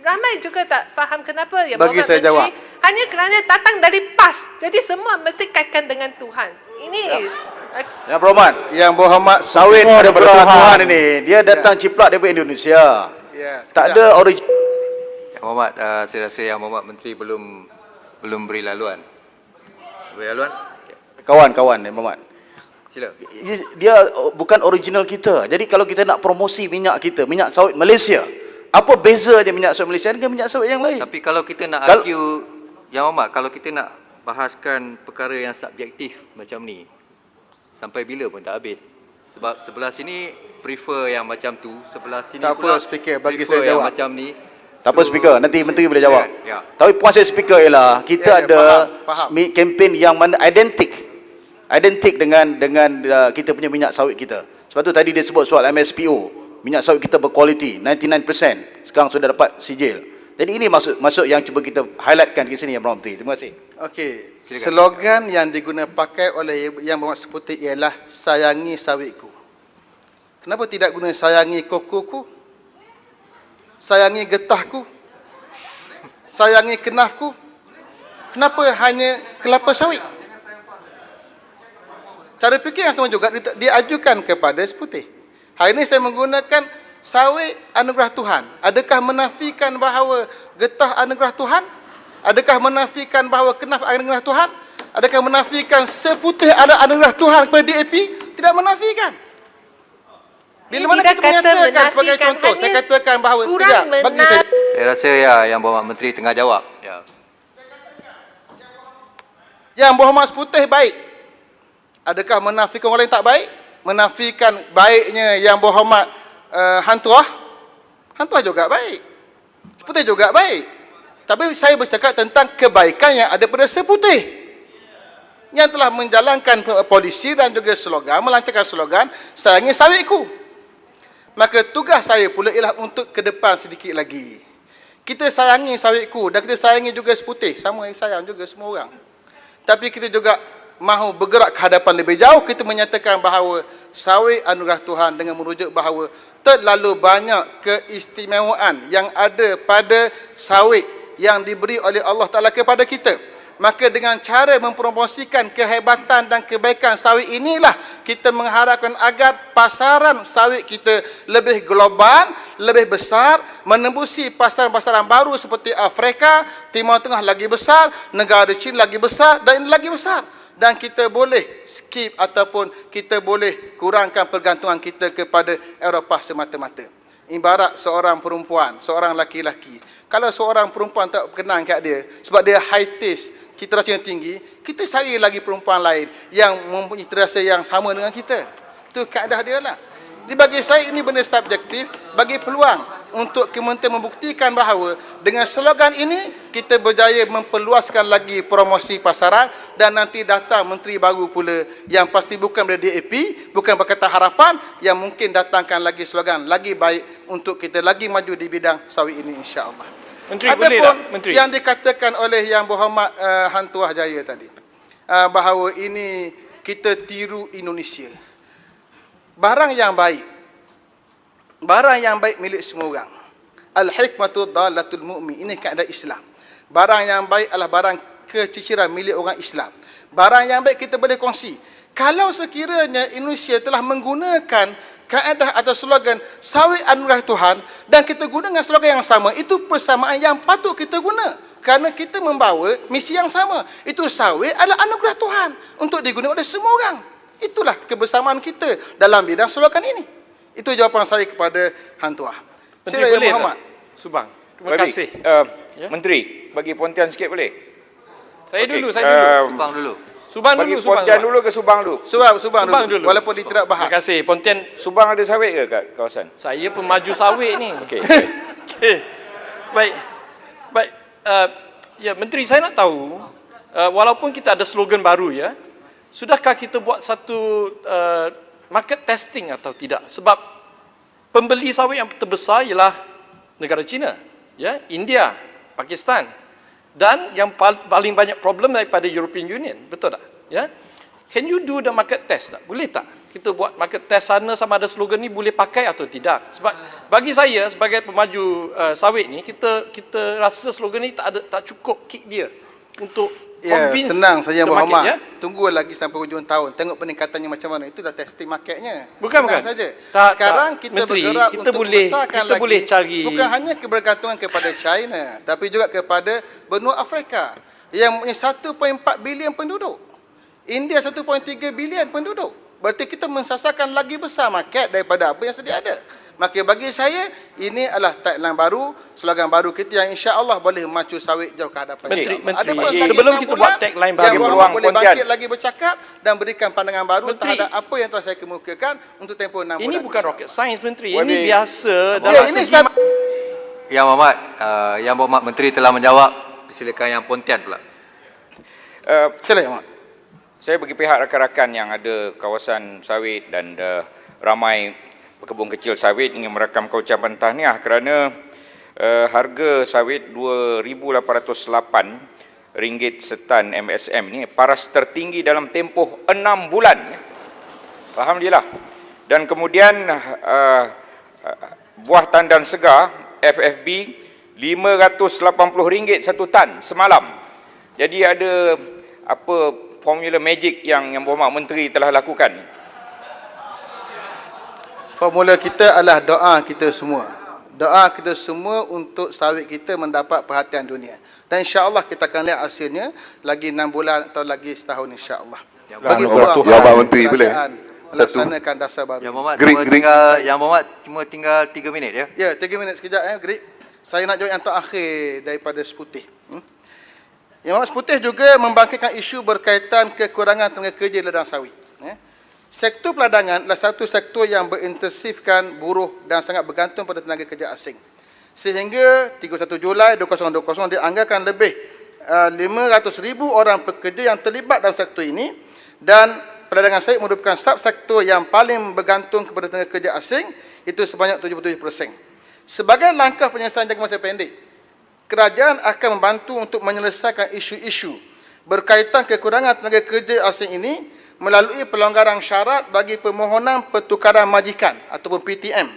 ramai juga tak faham kenapa yang bagi saya jawab hanya kerana datang dari PAS. Jadi semua mesti kaitkan dengan Tuhan. Ini Yang Berhormat, Yang Berhormat sawit daripada Tuhan ini, dia datang ciplak daripada Indonesia. Tak ada origin. Yang Berhormat, saya rasa Yang Berhormat Menteri belum beri laluan. Beri laluan? Kawan-kawan Yang Berhormat. Sila. Dia bukan original kita. Jadi kalau kita nak promosi minyak kita, minyak sawit Malaysia, apa beza dia minyak sawit Malaysia dengan minyak sawit yang lain? Tapi kalau kita nak argue, Yang Berhormat, kalau kita nak bahaskan perkara yang subjektif macam ni, sampai bila pun tak habis. Sebab sebelah sini prefer yang macam tu, sebelah sini tak pula apa, speaker, bagi prefer saya yang jawab macam ni. Tak apa speaker, nanti menteri boleh jawab. Ya. Tapi puan saya speaker ialah kita ada kempen yang mana identik dengan kita punya minyak sawit kita. Sebab tu tadi dia sebut soal MSPO, minyak sawit kita berkualiti 99%, sekarang sudah dapat sijil. Jadi ini maksud yang cuba kita highlightkan di sini Yang Berhormat Menteri. Terima kasih. Okey, slogan yang diguna pakai oleh Yang Berhormat Seputi ialah sayangi sawitku. Kenapa tidak guna sayangi kokoku? Sayangi getahku? Sayangi kenafku? Kenapa hanya kelapa sawit? Cara fikir yang sama juga diajukan kepada Seputih. Hari ini saya menggunakan sawit anugerah Tuhan. Adakah menafikan bahawa getah anugerah Tuhan? Adakah menafikan bahawa kenaf anugerah Tuhan? Adakah menafikan Seputih ada anugerah Tuhan kepada DAP? Tidak menafikan. Bila mana kita menyatakan sebagai contoh, saya katakan bahawa sekejap, bagi Saya rasa ya Yang Berhormat Menteri tengah jawab. Ya. Yang Berhormat Seputih baik. Adakah menafikan orang lain tak baik? Menafikan baiknya Yang Berhormat Hantuah? Hantuah juga baik. Seputih juga baik. Tapi saya bercakap tentang kebaikan yang ada pada Seputih, yang telah menjalankan polisi dan juga slogan, melancarkan slogan sayangi sawitku. Maka tugas saya pula ialah untuk ke depan sedikit lagi. Kita sayangi sawitku dan kita sayangi juga Seputih. Sama yang sayang juga semua orang. Tapi kita juga mahu bergerak ke hadapan lebih jauh. Kita menyatakan bahawa sawit anugerah Tuhan dengan merujuk bahawa terlalu banyak keistimewaan yang ada pada sawit yang diberi oleh Allah Ta'ala kepada kita. Maka dengan cara mempromosikan kehebatan dan kebaikan sawit inilah kita mengharapkan agar pasaran sawit kita lebih global, lebih besar, menembusi pasaran-pasaran baru seperti Afrika, Timur Tengah lagi besar, negara China lagi besar dan lagi besar. Dan kita boleh skip ataupun kita boleh kurangkan pergantungan kita kepada Eropah semata-mata. Ibarat seorang perempuan, seorang laki-laki. Kalau seorang perempuan tak berkenan kat dia sebab dia high taste, cita rasa yang tinggi, kita cari lagi perempuan lain yang mempunyai cita rasa yang sama dengan kita. Itu kaedah dia lah. Jadi bagi saya ini benda subjektif, bagi peluang untuk kementerian membuktikan bahawa dengan slogan ini kita berjaya memperluaskan lagi promosi pasaran dan nanti datang menteri baru pula yang pasti bukan dari DAP, bukan Pakatan Harapan, yang mungkin datangkan lagi slogan lagi baik untuk kita lagi maju di bidang sawit ini insya-Allah. Menteri, boleh tak? Menteri. Yang dikatakan oleh Yang Berhormat Hantuah Jaya tadi, bahawa ini kita tiru Indonesia. Barang yang baik milik semua orang. Al-hikmatu dhalatul mu'min. Ini kaedah Islam. Barang yang baik adalah barang keciciran milik orang Islam. Barang yang baik kita boleh kongsi. Kalau sekiranya Indonesia telah menggunakan kaedah atau slogan sawit anugerah Tuhan dan kita guna dengan slogan yang sama, itu persamaan yang patut kita guna. Kerana kita membawa misi yang sama. Itu sawit adalah anugerah Tuhan untuk digunakan oleh semua orang. Itulah kebersamaan kita dalam bidang slogan ini. Itu jawapan saya kepada Hantuah. Menteri, boleh tak? Subang. Terima kasih. Menteri, bagi Pontian sikit boleh? Saya dulu. Subang dulu. Subang Bagi dulu, Subang. Pontian dulu ke Subang dulu? Subang dulu. Walaupun dia tidak bahas. Terima kasih. Pontian. Subang ada sawit ke kat kawasan? Saya pemaju sawit ni. Okey. Okey. Baik. Baik. Ya, Menteri, saya nak tahu, walaupun kita ada slogan baru ya, sudahkah kita buat satu market testing atau tidak? Sebab pembeli sawit yang terbesar ialah negara China, ya, India, Pakistan. Dan yang paling banyak problem daripada European Union, betul tak? Ya, can you do the market test tak? Boleh tak kita buat market test sana sama ada slogan ni boleh pakai atau tidak? Sebab bagi saya sebagai pemaju sawit ni, kita rasa slogan ni tak cukup kick dia untuk convince. Senang saja Muhammad. Ya? Tunggu lagi sampai hujung tahun, tengok peningkatannya macam mana. Itu dah testing marketnya. Bukan. Saja. Tak, sekarang kita Menteri, bergerak kita untuk boleh, membesarkan kita lagi. boleh cari. Bukan hanya kebergantungan kepada China, tapi juga kepada benua Afrika yang mempunyai 1.4 bilion penduduk. India 1.3 bilion penduduk. Berarti kita mensasarkan lagi besar market daripada apa yang sedia ada. Maka bagi saya, ini adalah tagline baru, slogan baru kita yang insya-Allah boleh memacu sawit jauh ke hadapan. Menteri, sebelum kita buat tagline baru, yang Muhammad boleh bangkit lagi bercakap dan berikan pandangan baru terhadap apa yang telah saya kemukakan untuk tempoh 6 bulan. Ini bukan rocket science, Menteri. Ini biasa dalam ini segi Yang Berhormat Menteri telah menjawab. Silakan Yang Pontian pula. Silakan Yang Berhormat. Saya bagi pihak rakan-rakan yang ada kawasan sawit dan ramai pekebun kecil sawit ingin merakamkan ucapan tahniah kerana harga sawit RM2,808 setan MSM ni paras tertinggi dalam tempoh 6 bulan. Alhamdulillah. Dan kemudian buah tandan segar FFB RM580 satu tan semalam. Jadi ada apa formula magic yang Berhormat Menteri telah lakukan? Formula kita adalah doa kita semua. Doa kita semua untuk sawit kita mendapat perhatian dunia. Dan insya-Allah kita akan lihat hasilnya lagi 6 bulan atau lagi setahun insya-Allah. Bagi Berhormat Menteri boleh melaksanakan dasar baru. Yang Berhormat cuma tinggal 3 minit ya. Ya, 3 minit sekejap Greg. Saya nak jawab yang terakhir daripada Seputih. Yang Seputih juga membangkitkan isu berkaitan kekurangan tenaga kerja ladang sawit. Sektor peladangan adalah satu sektor yang berintensifkan buruh dan sangat bergantung pada tenaga kerja asing. Sehingga 31 Julai 2020 dianggarkan lebih 500,000 orang pekerja yang terlibat dalam sektor ini, dan peladangan sawit merupakan subsektor yang paling bergantung kepada tenaga kerja asing, itu sebanyak 77%. Sebagai langkah penyelesaian jangka masa pendek, kerajaan akan membantu untuk menyelesaikan isu-isu berkaitan kekurangan tenaga kerja asing ini melalui pelonggaran syarat bagi permohonan pertukaran majikan ataupun PTM.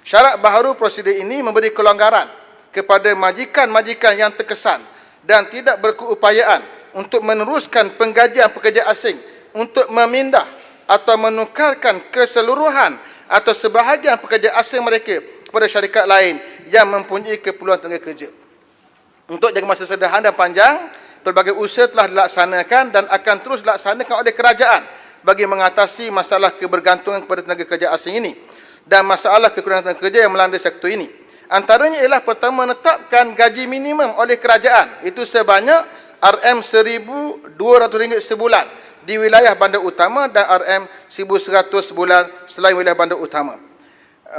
Syarat baharu prosedur ini memberi kelonggaran kepada majikan-majikan yang terkesan dan tidak berkeupayaan untuk meneruskan penggajian pekerja asing untuk memindah atau menukarkan keseluruhan atau sebahagian pekerja asing mereka kepada syarikat lain yang mempunyai keperluan tenaga kerja. Untuk jangka masa sederhana dan panjang, pelbagai usaha telah dilaksanakan dan akan terus dilaksanakan oleh kerajaan bagi mengatasi masalah kebergantungan kepada tenaga kerja asing ini dan masalah kekurangan tenaga kerja yang melanda sektor ini. Antaranya ialah pertama, menetapkan gaji minimum oleh kerajaan, itu sebanyak RM1,200 sebulan di wilayah bandar utama dan RM1,100 sebulan selain wilayah bandar utama.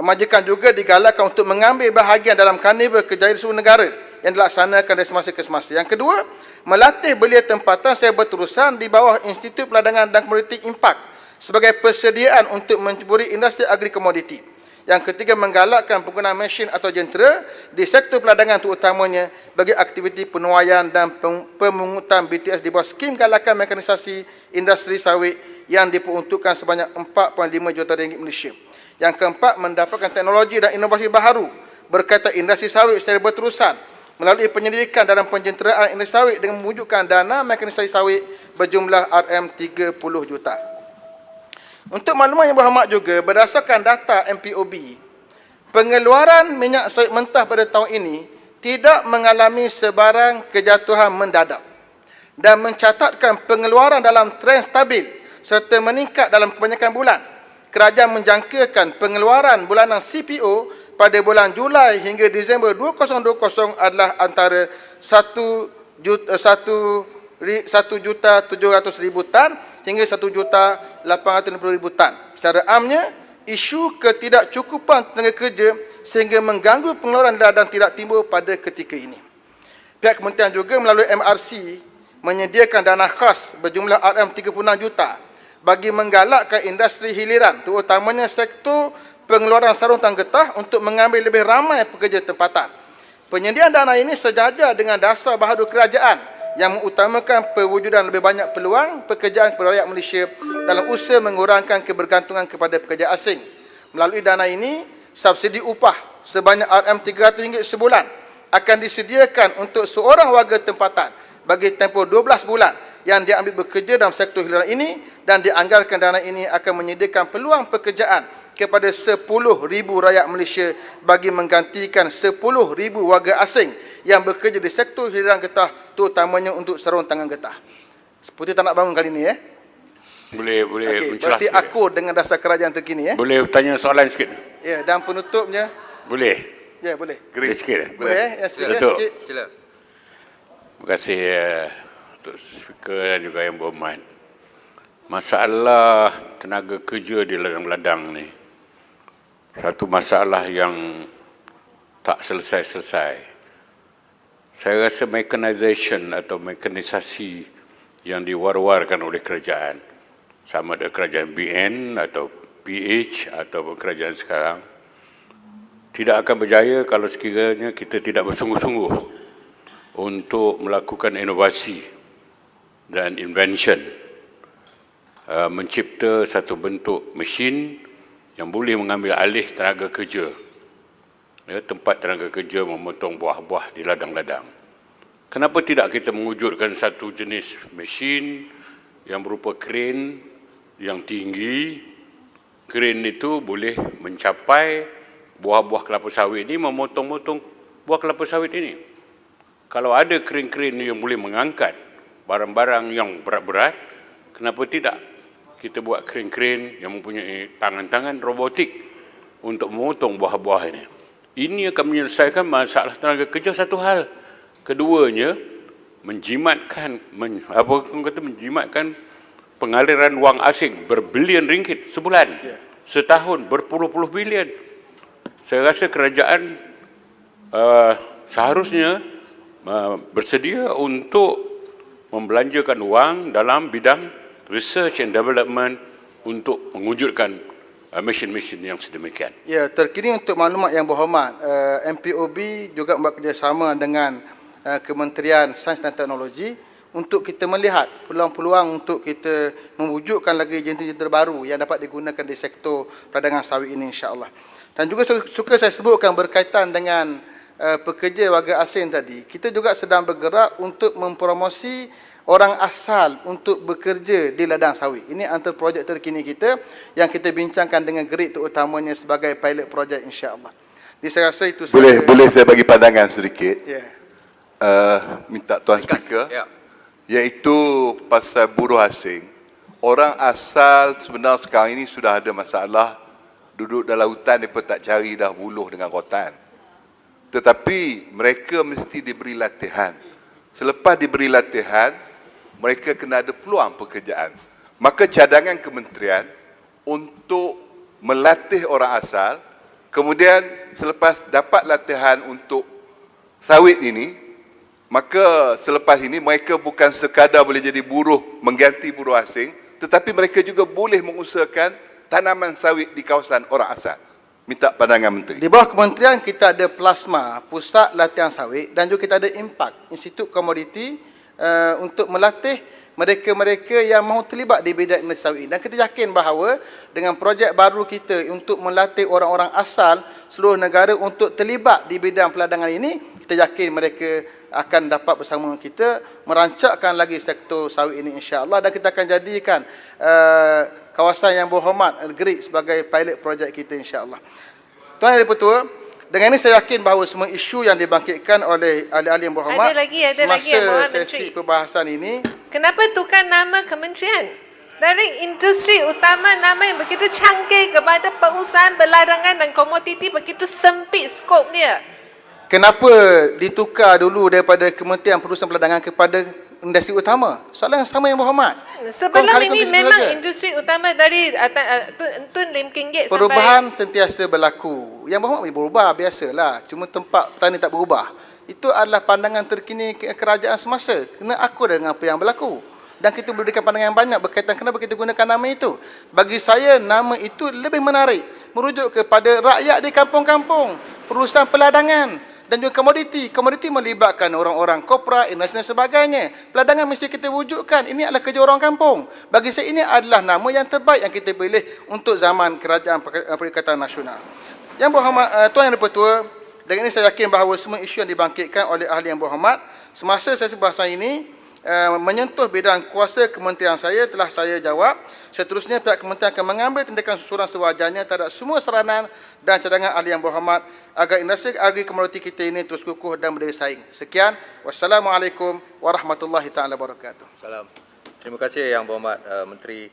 Majikan juga digalakkan untuk mengambil bahagian dalam karnival kerjaya di seluruh negara yang dilaksanakan dari semasa ke semasa. Yang kedua, melatih belia tempatan secara berterusan di bawah Institut Peladangan dan Komoditi Impak sebagai persediaan untuk menceburi industri agri-komoditi. Yang ketiga, menggalakkan penggunaan mesin atau jentera di sektor peladangan terutamanya bagi aktiviti penuaian dan pemungutan BTS di bawah skim galakan mekanisasi industri sawit yang diperuntukkan sebanyak RM4.5 juta Malaysia. Yang keempat, mendapatkan teknologi dan inovasi baharu berkaitan industri sawit secara berterusan melalui penyelidikan dalam penjenteraan industri sawit dengan mewujudkan dana mekanisasi sawit berjumlah RM30 juta. Untuk makluman yang berhormat juga, berdasarkan data MPOB, pengeluaran minyak sawit mentah pada tahun ini tidak mengalami sebarang kejatuhan mendadak dan mencatatkan pengeluaran dalam trend stabil serta meningkat dalam kebanyakan bulan. Kerajaan menjangkakan pengeluaran bulanan CPO pada bulan Julai hingga Disember 2020 adalah antara 1 1,700,000 tan hingga 1,850,000 tan. Secara amnya, isu ketidakcukupan tenaga kerja sehingga mengganggu pengeluaran ladang tidak timbul pada ketika ini. Pihak kementerian juga melalui MRC menyediakan dana khas berjumlah RM36 juta bagi menggalakkan industri hiliran, terutamanya sektor pengeluaran sarung tangan getah untuk mengambil lebih ramai pekerja tempatan. Penyediaan dana ini sejajar dengan dasar bahadur kerajaan yang mengutamakan perwujudan lebih banyak peluang pekerjaan kepada rakyat Malaysia dalam usaha mengurangkan kebergantungan kepada pekerja asing. Melalui dana ini, subsidi upah sebanyak RM300 sebulan akan disediakan untuk seorang warga tempatan bagi tempoh 12 bulan yang diambil bekerja dalam sektor hiliran ini, dan dianggarkan dana ini akan menyediakan peluang pekerjaan kepada 10,000 rakyat Malaysia bagi menggantikan 10,000 warga asing yang bekerja di sektor hiliran getah, terutamanya untuk sarung tangan getah. Seperti tak nak bangun kali ini, Boleh Okey, mencelas. berarti akur dengan dasar kerajaan terkini, Boleh bertanya soalan sikit? Ya, dan penutupnya, Boleh. ya boleh. Boleh sikit? Boleh, yang speaker Datuk. sikit. Sila. Terima kasih untuk speaker dan juga yang berhormat. Masalah tenaga kerja di ladang-ladang ni satu masalah yang tak selesai-selesai. Saya rasa mechanization atau mekanisasi yang diwar-warkan oleh kerajaan, sama ada kerajaan BN atau PH atau kerajaan sekarang, tidak akan berjaya kalau sekiranya kita tidak bersungguh-sungguh untuk melakukan inovasi dan invention, mencipta satu bentuk mesin yang boleh mengambil alih tenaga kerja, tempat tenaga kerja memotong buah-buah di ladang-ladang. Kenapa tidak kita mewujudkan satu jenis mesin yang berupa kren yang tinggi? Kren itu boleh mencapai buah-buah kelapa sawit ini, memotong-motong buah kelapa sawit ini. Kalau ada kren-kren yang boleh mengangkat barang-barang yang berat-berat, kenapa tidak kita buat kren-kren yang mempunyai tangan-tangan robotik untuk memotong buah-buah ini? Ini akan menyelesaikan masalah tenaga kerja satu hal. Keduanya, menjimatkan pengaliran wang asing berbilion ringgit sebulan, setahun berpuluh-puluh bilion. Saya rasa kerajaan seharusnya bersedia untuk membelanjakan wang dalam bidang research and development untuk mewujudkan mesin-mesin yang sedemikian. Ya, terkini untuk maklumat yang berhormat, MPOB juga membuat kerjasama dengan Kementerian Sains dan Teknologi untuk kita melihat peluang-peluang untuk kita mewujudkan lagi jenjang terbaru yang dapat digunakan di sektor perdagangan sawit ini, insya-Allah. Dan juga suka saya sebutkan berkaitan dengan pekerja warga asing tadi, kita juga sedang bergerak untuk mempromosi orang asal untuk bekerja di ladang sawit. Ini antara projek terkini kita yang kita bincangkan dengan GRIT, terutamanya sebagai pilot projek, insya-Allah. Jadi saya rasa itu boleh saya bagi pandangan sedikit. Ya. Minta Tuan Speaker. Iaitu pasal buruh asing. Orang asal sebenarnya sekarang ini sudah ada masalah duduk dalam hutan, mereka tak cari dah buluh dengan rotan. Tetapi mereka mesti diberi latihan. Selepas diberi latihan, mereka kena ada peluang pekerjaan. Maka cadangan kementerian untuk melatih orang asal, kemudian selepas dapat latihan untuk sawit ini, maka selepas ini mereka bukan sekadar boleh jadi buruh mengganti buruh asing, tetapi mereka juga boleh mengusahakan tanaman sawit di kawasan orang asal. Minta pandangan Menteri. Di bawah kementerian kita ada Plasma, Pusat Latihan Sawit, dan juga kita ada Impact, Institut Komoditi, untuk melatih mereka-mereka yang mahu terlibat di bidang industri sawit. Dan kita yakin bahawa dengan projek baru kita untuk melatih orang-orang asal seluruh negara untuk terlibat di bidang peladangan ini, kita yakin mereka akan dapat bersama kita merancakkan lagi sektor sawit ini, insya-Allah, dan kita akan jadikan kawasan yang berhormat GRIT sebagai pilot projek kita, insya-Allah. Tuan Yang Dipertua, dengan ini saya yakin bahawa semua isu yang dibangkitkan oleh ahli-ahli yang berhormat ada lagi semasa sesi perbahasan ini. Kenapa tukar nama kementerian? Dari industri utama, nama yang begitu canggih kepada perusahaan berladangan dan komoditi begitu sempit skopnya. Kenapa ditukar dulu daripada Kementerian Perusahaan Perdagangan kepada industri utama. Soalan yang sama yang berhormat. Sebelum Kali ini kondisi memang saja. industri utama dari Tun Lim King Gate Perubahan sentiasa berlaku. Yang berhormat berubah, biasalah. Cuma tempat petani tak berubah. Itu adalah pandangan terkini kerajaan semasa. Kena akur dengan apa yang berlaku. Dan kita berikan pandangan yang banyak berkaitan kenapa kita gunakan nama itu. Bagi saya, nama itu lebih menarik. Merujuk kepada rakyat di kampung-kampung, perusahaan peladangan dan juga komoditi. Komoditi melibatkan orang-orang korporat, industri dan sebagainya. Peladangan mesti kita wujudkan. Ini adalah kerja orang kampung. Bagi saya, ini adalah nama yang terbaik yang kita pilih untuk zaman kerajaan Perikatan Nasional. Yang berhormat, Tuan Yang Dipertua, dengan ini saya yakin bahawa semua isu yang dibangkitkan oleh ahli yang berhormat, semasa saya bahasa ini, menyentuh bidang kuasa kementerian saya telah saya jawab. Seterusnya pihak kementerian akan mengambil tindakan susulan sewajarnya terhadap semua saranan dan cadangan ahli yang berhormat agar industri agri komoditi kita ini terus kukuh dan berdaya saing. Sekian. Wassalamualaikum warahmatullahi taala wabarakatuh. Salam. Terima kasih Yang Berhormat Menteri.